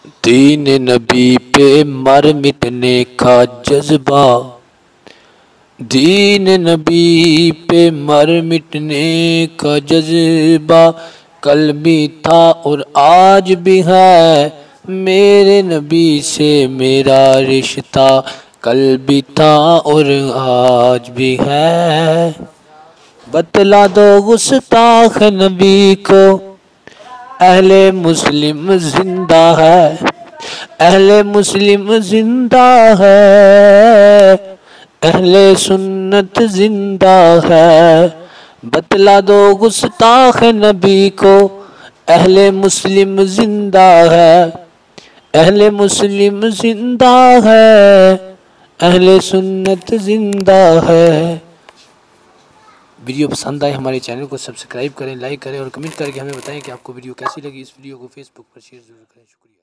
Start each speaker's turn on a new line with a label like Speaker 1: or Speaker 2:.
Speaker 1: दीन नबी पे मर मिटने का जज्बा, दीन नबी पे मर मिटने का जज्बा कल भी था और आज भी है। मेरे नबी से मेरा रिश्ता कल भी था और आज भी है। बतला दो गुस्ताख नबी को अहले मुस्लिम जिंदा है, अहले मुस्लिम जिंदा है, अहले सुन्नत जिंदा है। बतला दो गुस्ताख नबी को अहले मुस्लिम जिंदा है, अहले मुस्लिम जिंदा है, अहले सुन्नत जिंदा है। वीडियो पसंद आए हमारे चैनल को सब्सक्राइब करें, लाइक करें और कमेंट करके हमें बताएं कि आपको वीडियो कैसी लगी। इस वीडियो को फेसबुक पर शेयर जरूर करें। शुक्रिया।